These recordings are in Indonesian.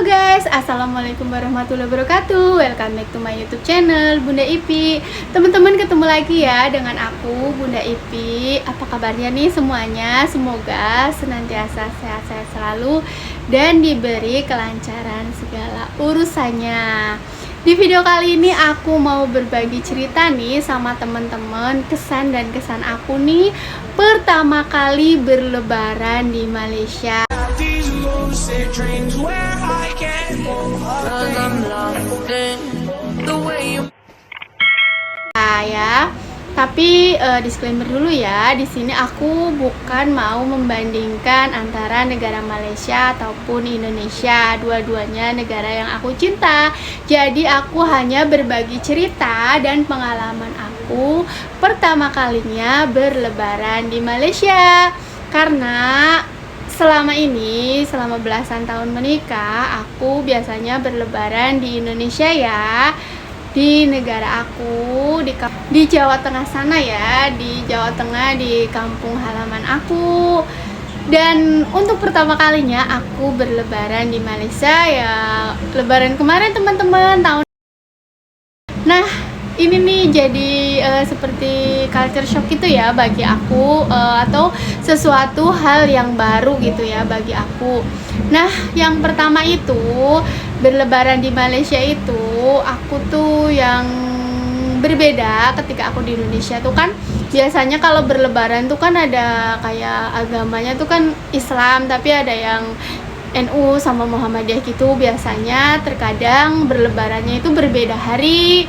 guys, assalamualaikum warahmatullahi wabarakatuh. Welcome back to my YouTube channel Bunda Ipi. Teman-teman, ketemu lagi ya dengan aku Bunda Ipi. Apa kabarnya nih semuanya? Semoga senantiasa sehat-sehat selalu dan diberi kelancaran segala urusannya. Di video kali ini aku mau berbagi cerita nih sama teman-teman, kesan dan kesan aku nih pertama kali berlebaran di Malaysia. Ya, tapi disclaimer dulu ya, di sini aku bukan mau membandingkan antara negara Malaysia ataupun Indonesia, dua-duanya negara yang aku cinta. Jadi aku hanya berbagi cerita dan pengalaman aku pertama kalinya berlebaran di Malaysia. Karena selama ini, selama belasan tahun menikah, aku biasanya berlebaran di Indonesia ya, di negara aku, di Jawa Tengah sana ya, di Jawa Tengah, di kampung halaman aku. Dan untuk pertama kalinya aku berlebaran di Malaysia ya, lebaran kemarin teman-teman, tahun. Nah, ini nih jadi seperti culture shock gitu ya bagi aku, atau sesuatu hal yang baru gitu ya bagi aku. Nah, yang pertama itu berlebaran di Malaysia itu aku tuh yang berbeda ketika aku di Indonesia tuh kan biasanya kalau berlebaran tuh kan ada kayak agamanya tuh kan Islam, tapi ada yang NU sama Muhammadiyah gitu. Biasanya terkadang berlebarannya itu berbeda hari,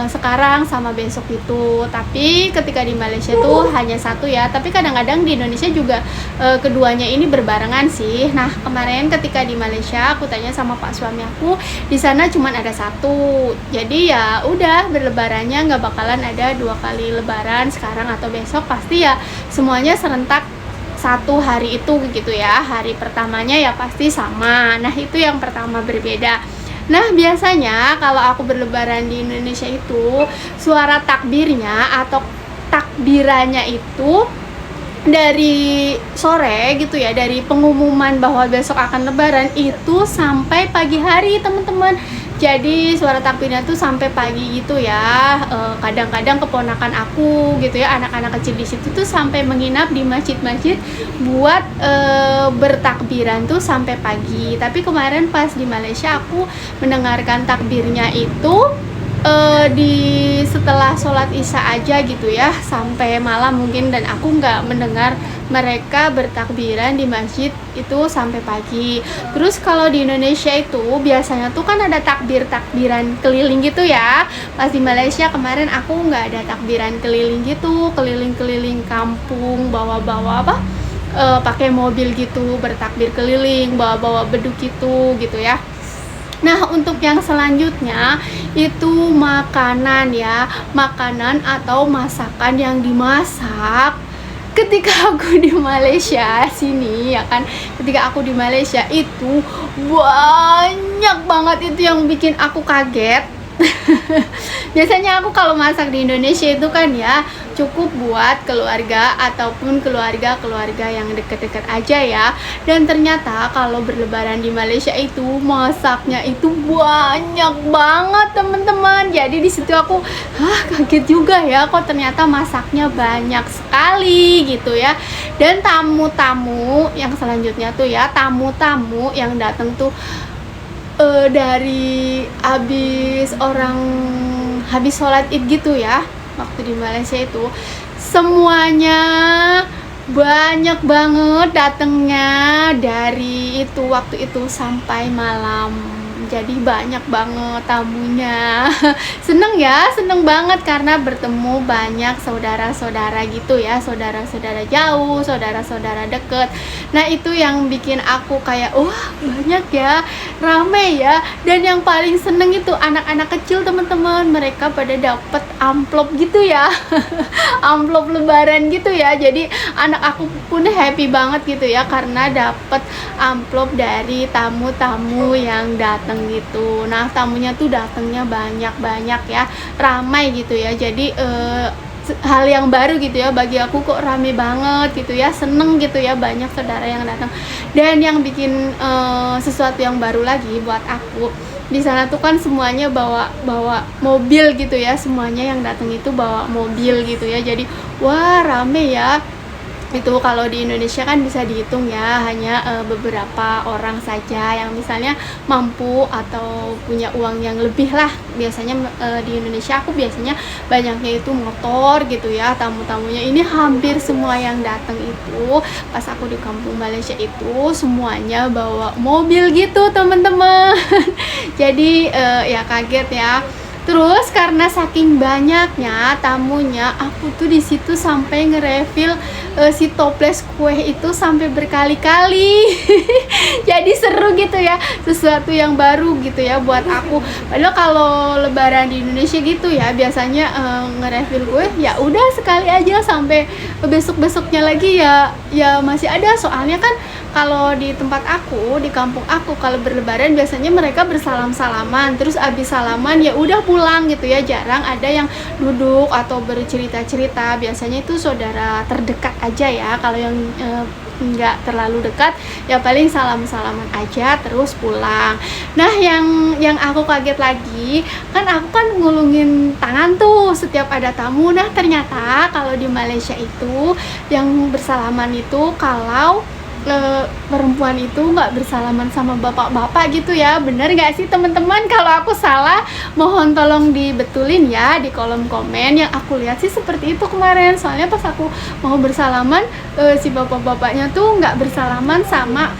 sekarang sama besok itu. Tapi ketika di Malaysia tuh hanya satu ya, tapi kadang-kadang di Indonesia juga keduanya ini berbarengan sih. Nah, kemarin ketika di Malaysia aku tanya sama pak suami aku, di sana cuman ada satu. Jadi ya udah, berlebarannya nggak bakalan ada dua kali lebaran, sekarang atau besok, pasti ya semuanya serentak satu hari itu gitu ya. Hari pertamanya ya pasti sama. Nah, itu yang pertama berbeda. Nah, biasanya kalau aku berlebaran di Indonesia itu suara takbirnya atau takbirannya itu dari sore gitu ya, dari pengumuman bahwa besok akan lebaran itu sampai pagi hari teman-teman. Jadi suara takbirnya tuh sampai pagi gitu ya. Kadang-kadang keponakan aku gitu ya, anak-anak kecil di situ tuh sampai menginap di masjid-masjid buat bertakbiran tuh sampai pagi. Tapi kemarin pas di Malaysia aku mendengarkan takbirnya itu setelah sholat isya aja gitu ya, sampai malam mungkin, dan aku nggak mendengar mereka bertakbiran di masjid itu sampai pagi. Terus kalau di Indonesia itu biasanya tuh kan ada takbiran keliling gitu ya. Pas di Malaysia kemarin aku nggak ada takbiran keliling gitu, keliling-keliling kampung, bawa-bawa apa, pakai mobil gitu, bertakbir keliling, bawa-bawa beduk gitu ya. Nah, untuk yang selanjutnya itu makanan ya, makanan atau masakan yang dimasak ketika aku di Malaysia sini ya kan. Ketika aku di Malaysia itu banyak banget itu yang bikin aku kaget. Biasanya aku kalau masak di Indonesia itu kan ya cukup buat keluarga ataupun keluarga yang deket-deket aja ya. Dan ternyata kalau berlebaran di Malaysia itu masaknya itu banyak banget teman-teman. Jadi di situ aku kaget juga ya, kok ternyata masaknya banyak sekali gitu ya. Dan tamu-tamu yang selanjutnya tuh ya, tamu-tamu yang datang tuh dari habis sholat id gitu ya, waktu di Malaysia itu semuanya banyak banget datangnya dari itu waktu itu sampai malam. Jadi banyak banget tamunya. Seneng ya, seneng banget karena bertemu banyak saudara-saudara gitu ya, saudara-saudara jauh, saudara-saudara deket. Nah, itu yang bikin aku kayak wah banyak ya, rame ya. Dan yang paling seneng itu anak-anak kecil teman-teman, mereka pada dapet amplop gitu ya. Amplop lebaran gitu ya. Jadi anak aku pun happy banget gitu ya karena dapet amplop dari tamu-tamu yang datang gitu. Nah, tamunya tuh datangnya banyak-banyak ya, ramai gitu ya. Jadi hal yang baru gitu ya bagi aku, kok rame banget gitu ya, seneng gitu ya, banyak saudara yang datang. Dan yang bikin sesuatu yang baru lagi buat aku, di sana tuh kan semuanya bawa mobil gitu ya, semuanya yang datang itu bawa mobil gitu ya, jadi wah rame ya. Itu kalau di Indonesia kan bisa dihitung ya, hanya beberapa orang saja yang misalnya mampu atau punya uang yang lebih lah. Biasanya di Indonesia aku biasanya banyaknya itu motor gitu ya, tamu-tamunya ini hampir semua yang datang itu pas aku di kampung Malaysia itu semuanya bawa mobil gitu teman-teman. Jadi ya kaget ya. Terus karena saking banyaknya tamunya, aku tuh di situ sampai nge-refill si toples kue itu sampai berkali-kali. Jadi seru gitu ya, sesuatu yang baru gitu ya buat aku. Padahal kalau lebaran di Indonesia gitu ya, biasanya nge-refill kue ya udah sekali aja, sampai besok-besoknya lagi ya masih ada. Soalnya kan kalau di tempat aku, di kampung aku, kalau berlebaran biasanya mereka bersalam-salaman, terus abis salaman ya udah pulang gitu ya, jarang ada yang duduk atau bercerita-cerita. Biasanya itu saudara terdekat aja ya, kalau yang nggak terlalu dekat ya paling salam-salaman aja terus pulang. Nah yang aku kaget lagi, kan aku kan ngulungin tangan tuh setiap ada tamu. Nah ternyata kalau di Malaysia itu yang bersalaman itu kalau perempuan itu nggak bersalaman sama bapak-bapak gitu ya. Bener nggak sih teman-teman? Kalau aku salah mohon tolong dibetulin ya di kolom komen. Yang aku lihat sih seperti itu kemarin, soalnya pas aku mau bersalaman si bapak-bapaknya tuh nggak bersalaman sama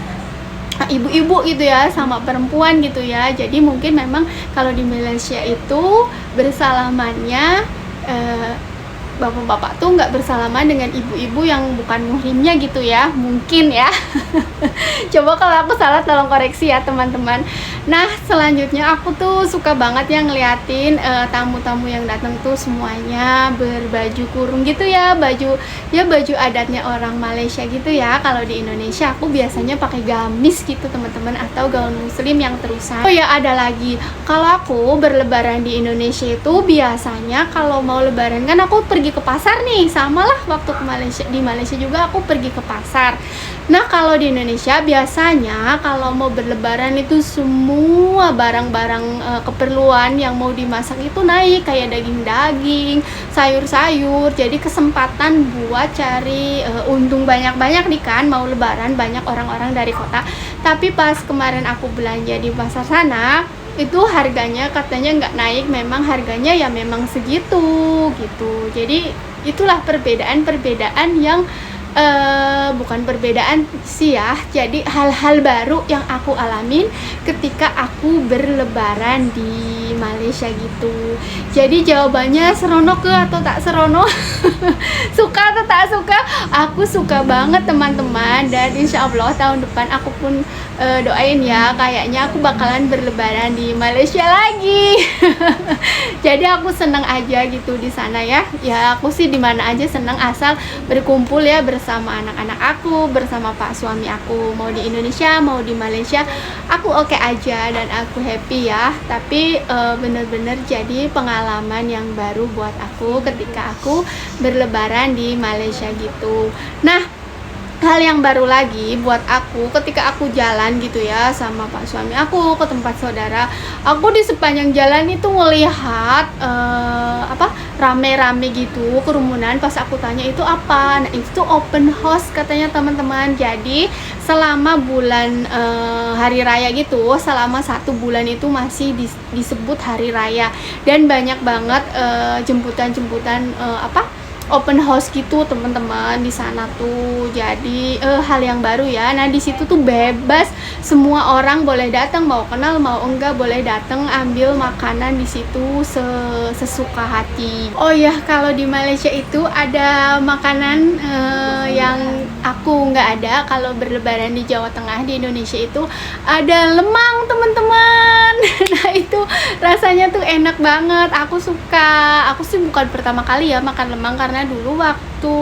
ibu-ibu gitu ya, sama perempuan gitu ya. Jadi mungkin memang kalau di Malaysia itu bersalamannya bapak-bapak tuh nggak bersalaman dengan ibu-ibu yang bukan muhrimnya gitu ya, mungkin ya. Coba kalau aku salah tolong koreksi ya teman-teman. Nah selanjutnya aku tuh suka banget yang ngeliatin tamu-tamu yang datang tuh semuanya berbaju kurung gitu ya, baju adatnya orang Malaysia gitu ya. Kalau di Indonesia aku biasanya pakai gamis gitu teman-teman, atau gaun muslim yang terusan. Oh ya ada lagi, kalau aku berlebaran di Indonesia itu biasanya kalau mau lebaran kan aku pergi ke pasar nih, sama lah waktu ke Malaysia, di Malaysia juga aku pergi ke pasar. Nah kalau di Indonesia biasanya kalau mau berlebaran itu semua barang-barang keperluan yang mau dimasak itu naik, kayak daging-daging, sayur-sayur. Jadi kesempatan buat cari untung banyak-banyak nih kan, mau lebaran banyak orang-orang dari kota. Tapi pas kemarin aku belanja di pasar sana, itu harganya katanya nggak naik, memang harganya ya memang segitu gitu. Jadi itulah perbedaan-perbedaan yang bukan perbedaan sih ya, jadi hal-hal baru yang aku alamin ketika aku berlebaran di Malaysia gitu. Jadi jawabannya seronok ke atau tak seronok? Suka atau tak suka? Aku suka banget teman-teman, dan insya Allah tahun depan aku pun doain ya, kayaknya aku bakalan berlebaran di Malaysia lagi. Jadi aku seneng aja gitu di sana ya. Ya aku sih di mana aja seneng asal berkumpul ya bersama anak-anak aku, bersama pak suami aku. Mau di Indonesia, mau di Malaysia, aku oke aja dan aku happy ya. Tapi bener-bener jadi pengalaman yang baru buat aku ketika aku berlebaran di Malaysia gitu. Nah hal yang baru lagi buat aku ketika aku jalan gitu ya sama pak suami aku ke tempat saudara, aku di sepanjang jalan itu ngelihat rame-rame gitu, kerumunan. Pas aku tanya itu apa, nah itu open house katanya teman-teman. Jadi selama bulan hari raya gitu, selama 1 bulan itu masih disebut hari raya, dan banyak banget jemputan-jemputan open house gitu teman-teman di sana tuh. Jadi hal yang baru ya. Nah di situ tuh bebas, semua orang boleh datang, mau kenal mau enggak boleh datang ambil makanan di situ sesuka hati. Oh ya kalau di Malaysia itu ada makanan yang aku nggak ada kalau berlebaran di Jawa Tengah. Di Indonesia itu ada lemang teman-teman. Nah itu rasanya tuh enak banget, aku suka. Aku sih bukan pertama kali ya makan lemang, karena dulu waktu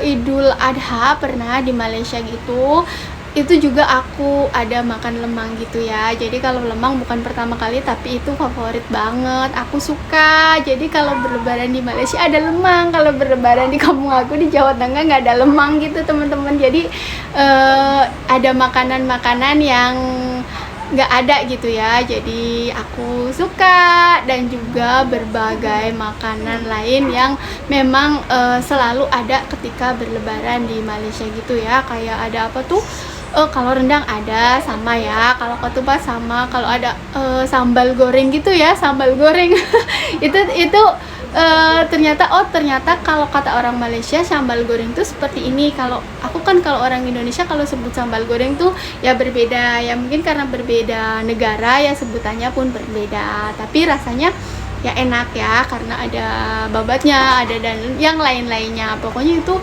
Idul Adha pernah di Malaysia gitu. itu juga aku ada makan lemang gitu ya. Jadi kalau lemang bukan pertama kali, tapi itu favorit banget, aku suka. Jadi kalau berlebaran di Malaysia ada lemang, kalau berlebaran di kampung aku di Jawa Tengah nggak ada lemang gitu teman-teman. Jadi ada makanan-makanan yang nggak ada gitu ya, jadi aku suka. Dan juga berbagai makanan lain yang memang selalu ada ketika berlebaran di Malaysia gitu ya. Kayak ada apa tuh, kalau rendang ada sama ya, kalau ketupat sama, kalau ada sambal goreng gitu ya, sambal goreng itu ternyata kalau kata orang Malaysia sambal goreng tuh seperti ini. Kalau aku kan, kalau orang Indonesia kalau sebut sambal goreng tuh ya berbeda ya, mungkin karena berbeda negara ya sebutannya pun berbeda, tapi rasanya ya enak ya karena ada babatnya, ada dan yang lain-lainnya. Pokoknya itu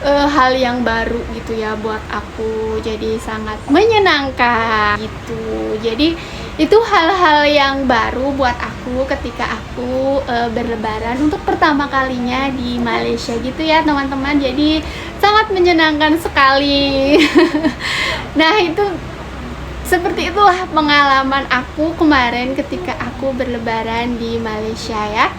hal yang baru gitu ya buat aku, jadi sangat menyenangkan gitu. Jadi itu hal-hal yang baru buat aku ketika aku berlebaran untuk pertama kalinya di Malaysia gitu ya teman-teman. Jadi sangat menyenangkan sekali. Nah itu seperti itulah pengalaman aku kemarin ketika aku berlebaran di Malaysia ya.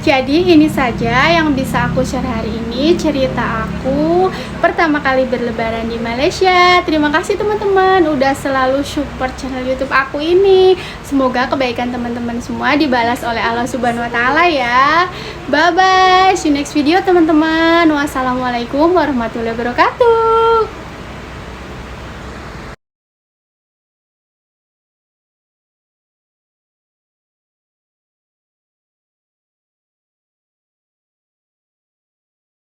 Jadi ini saja yang bisa aku share hari ini, cerita aku pertama kali berlebaran di Malaysia. Terima kasih teman-teman udah selalu support channel YouTube aku ini. Semoga kebaikan teman-teman semua dibalas oleh Allah Subhanahu wa taala ya. Bye bye, see you next video teman-teman. Wassalamualaikum warahmatullahi wabarakatuh.